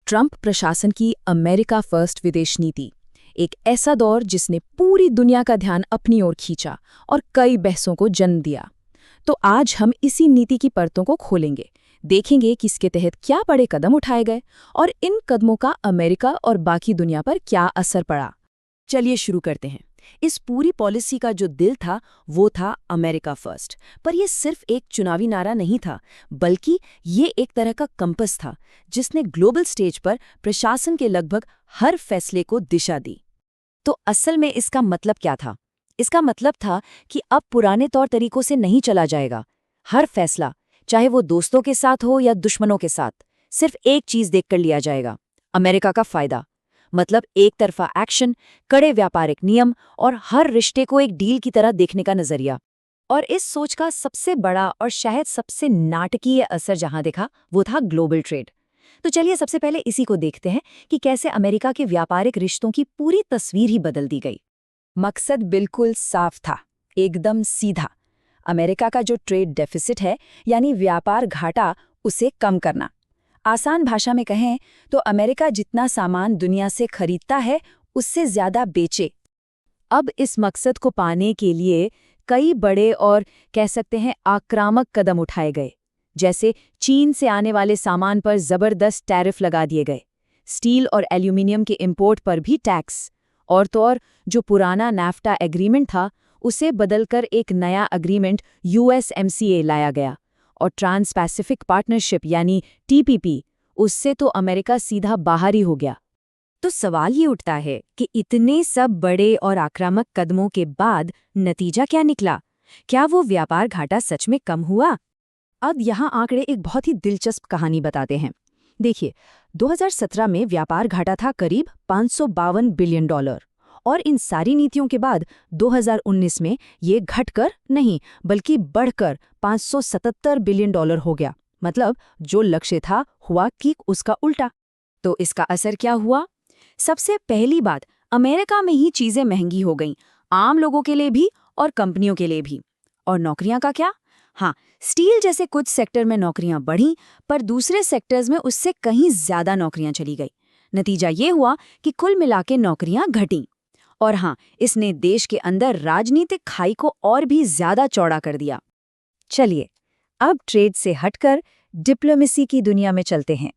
Trump प्रशासन की America first विदेश नीति, एक ऐसा दौर जिसने पूरी दुनिया का ध्यान अपनी ओर खींचा और कई बहसों को जन्म दिया। तो आज हम इसी नीति की परतों को खोलेंगे, देखेंगे कि इसके तहत क्या बड़े कदम उठाए गए और इन कदमों का अमेरिका और बाकी दुनिया पर क्या असर पड़ा। चलिए शुरू करते हैं। इस पूरी पॉलिसी का जो दिल था वो था अमेरिका फर्स्ट। पर यह सिर्फ एक चुनावी नारा नहीं था, बल्कि ये एक तरह का कंपस था जिसने ग्लोबल स्टेज पर प्रशासन के लगभग हर फैसले को दिशा दी। तो असल में इसका मतलब क्या था? इसका मतलब था कि अब पुराने तौर तरीकों से नहीं चला जाएगा। हर फैसला, चाहे वो दोस्तों के साथ हो या दुश्मनों के साथ, सिर्फ एक चीज देखकर लिया जाएगा, अमेरिका का फायदा। मतलब एक तरफा एक्शन, कड़े व्यापारिक नियम और हर रिश्ते को एक डील की तरह देखने का नजरिया। और इस सोच का सबसे बड़ा और शायद सबसे नाटकीय असर जहां दिखा वो था ग्लोबल ट्रेड। तो चलिए सबसे पहले इसी को देखते हैं कि कैसे अमेरिका के व्यापारिक रिश्तों की पूरी तस्वीर ही बदल दी गई। मकसद बिल्कुल साफ था, एकदम सीधा। अमेरिका का जो ट्रेड डेफिसिट है, यानी व्यापार घाटा, उसे कम करना। आसान भाषा में कहें तो अमेरिका जितना सामान दुनिया से खरीदता है उससे ज्यादा बेचे। अब इस मकसद को पाने के लिए कई बड़े और कह सकते हैं आक्रामक कदम उठाए गए। जैसे चीन से आने वाले सामान पर जबरदस्त टैरिफ लगा दिए गए, स्टील और एल्यूमिनियम के इंपोर्ट पर भी टैक्स, और तो और जो पुराना नैफ्टा एग्रीमेंट था उसे बदलकर एक नया एग्रीमेंट USMCA लाया गया। और ट्रांस पैसिफिक पार्टनरशिप यानी TPP, उससे तो अमेरिका सीधा बाहर ही हो गया। तो सवाल ये उठता है कि इतने सब बड़े और आक्रामक कदमों के बाद नतीजा क्या निकला? क्या वो व्यापार घाटा सच में कम हुआ? अब यहाँ आंकड़े एक बहुत ही दिलचस्प कहानी बताते हैं। देखिए, 2017 में व्यापार घाटा था करीब $552 बिलियन, और इन सारी नीतियों के बाद 2019 में ये घटकर नहीं बल्कि बढ़कर $577 बिलियन हो गया। मतलब जो लक्ष्य था हुआ कि उसका उल्टा। तो इसका असर क्या हुआ? सबसे पहली बात, अमेरिका में ही चीजें महंगी हो गईं, आम लोगों के लिए भी और कंपनियों के लिए भी। और नौकरियां का क्या? हाँ, स्टील जैसे कुछ सेक्टर में नौकरियां बढ़ीं, पर दूसरे सेक्टर्स में उससे कहीं ज्यादा नौकरियां चली गई। नतीजा ये हुआ कि कुल मिला के नौकरियां घटीं। और हाँ, इसने देश के अंदर राजनीतिक खाई को और भी ज्यादा चौड़ा कर दिया। चलिए, अब ट्रेड से हटकर डिप्लोमेसी की दुनिया में चलते हैं।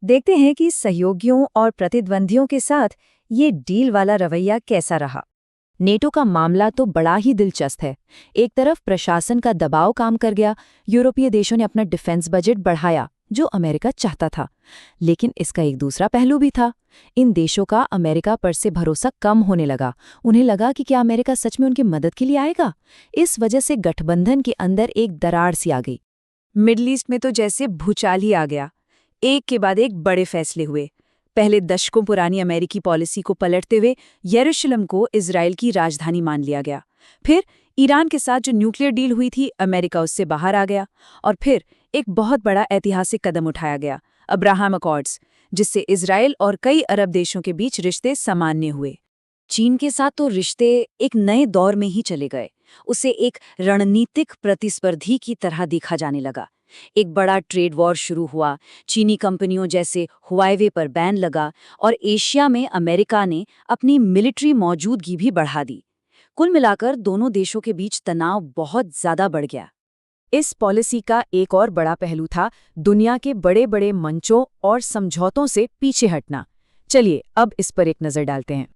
देखते हैं कि सहयोगियों और प्रतिद्वंदियों के साथ ये डील वाला रवैया कैसा रहा। नेटो का मामला तो बड़ा ही दिलचस्प है। एक तरफ प्रशासन का दबाव काम कर गया, यूरोपीय देशों ने अपना डिफेंस बजट बढ़ाया जो अमेरिका चाहता था। लेकिन इसका एक दूसरा पहलू भी था। इन देशों का अमेरिका पर से भरोसा कम होने लगा। उन्हें लगा कि क्या अमेरिका सच में उनकी मदद के लिए आएगा। इस वजह से गठबंधन के अंदर एक दरार सी आ गई। मिडल ईस्ट में तो जैसे भूचाल ही आ गया। एक के बाद एक बड़े फैसले हुए। पहले दशकों पुरानी अमेरिकी पॉलिसी को पलटते हुए यरूशलेम को इजराइल की राजधानी मान लिया गया। फिर ईरान के साथ जो न्यूक्लियर डील हुई थी, अमेरिका उससे बाहर आ गया। और फिर एक बहुत बड़ा ऐतिहासिक कदम उठाया गया, अब्राहम अकॉर्ड्स, जिससे इजराइल और कई अरब देशों के बीच रिश्ते सामान्य हुए। चीन के साथ तो रिश्ते एक नए दौर में ही चले गए। उसे एक रणनीतिक प्रतिस्पर्धी की तरह देखा जाने लगा। एक बड़ा ट्रेड वॉर शुरू हुआ। चीनी कंपनियों जैसे हुआवे पर बैन लगा और एशिया में अमेरिका ने अपनी मिलिट्री मौजूदगी भी बढ़ा दी। कुल मिलाकर दोनों देशों के बीच तनाव बहुत ज्यादा बढ़ गया। इस पॉलिसी का एक और बड़ा पहलू था दुनिया के बड़े बड़े मंचों और समझौतों से पीछे हटना। चलिए अब इस पर एक नजर डालते हैं।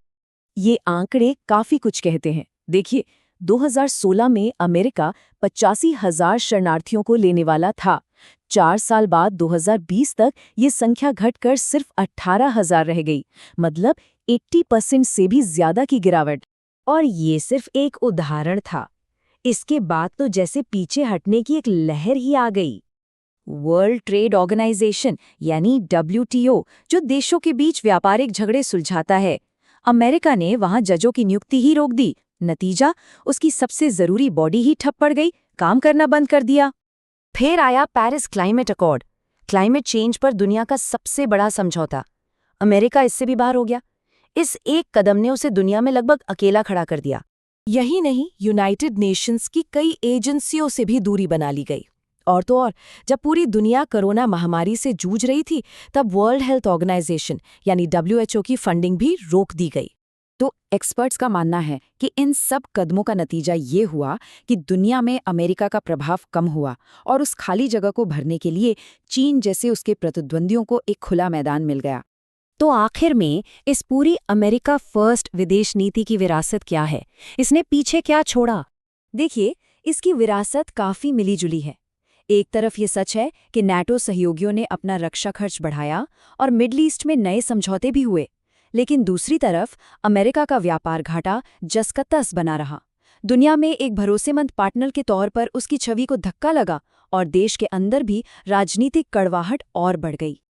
ये आंकड़े काफी कुछ कहते हैं। देखिए, 2016 में अमेरिका 85,000 शरणार्थियों को लेने वाला था। 4 साल बाद 2020 तक ये संख्या घटकर सिर्फ 18,000 रह गई। मतलब 80% से भी ज्यादा की गिरावट। और ये सिर्फ एक उदाहरण था। इसके बाद तो जैसे पीछे हटने की एक लहर ही आ गई। वर्ल्ड ट्रेड ऑर्गेनाइजेशन यानी WTO, जो देशों के बीच व्यापारिक झगड़े सुलझाता है, अमेरिका ने वहां जजों की नियुक्ति ही रोक दी। नतीजा, उसकी सबसे जरूरी बॉडी ही ठप पड़ गई, काम करना बंद कर दिया। फिर आया Paris climate accord, climate change पर दुनिया का सबसे बड़ा समझौता। अमेरिका इससे भी बाहर हो गया। इस एक कदम ने उसे दुनिया में लगभग अकेला खड़ा कर दिया। यही नहीं, यूनाइटेड नेशंस की कई एजेंसियों से भी दूरी बना ली गई। और तो और, जब पूरी दुनिया कोरोना महामारी से जूझ रही थी, तब वर्ल्ड हेल्थ ऑर्गेनाइजेशन यानी WHO की फंडिंग भी रोक दी गई। तो एक्सपर्ट्स का मानना है कि इन सब कदमों का नतीजा ये हुआ कि दुनिया में अमेरिका का प्रभाव कम हुआ और उस खाली जगह को भरने के लिए चीन जैसे उसके प्रतिद्वंदियों को एक खुला मैदान मिल गया। तो आखिर में इस पूरी अमेरिका फर्स्ट विदेश नीति की विरासत क्या है? इसने पीछे क्या छोड़ा? देखिए, इसकी विरासत काफी मिलीजुली है। एक तरफ ये सच है कि नाटो सहयोगियों ने अपना रक्षा खर्च बढ़ाया और मिडल ईस्ट में नए समझौते भी हुए, लेकिन दूसरी तरफ अमेरिका का व्यापार घाटा जस का तस बना रहा। दुनिया में एक भरोसेमंद पार्टनर के तौर पर उसकी छवि को धक्का लगा और देश के अंदर भी राजनीतिक कड़वाहट और बढ़ गई।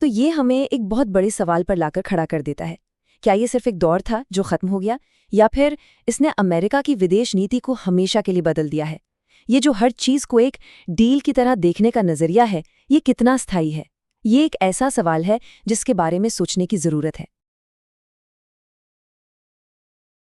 तो ये हमें एक बहुत बड़े सवाल पर लाकर खड़ा कर देता है। क्या ये सिर्फ एक दौर था जो खत्म हो गया, या फिर इसने अमेरिका की विदेश नीति को हमेशा के लिए बदल दिया है? ये जो हर चीज को एक डील की तरह देखने का नजरिया है, ये कितना स्थायी है? ये एक ऐसा सवाल है जिसके बारे में सोचने की जरूरत है।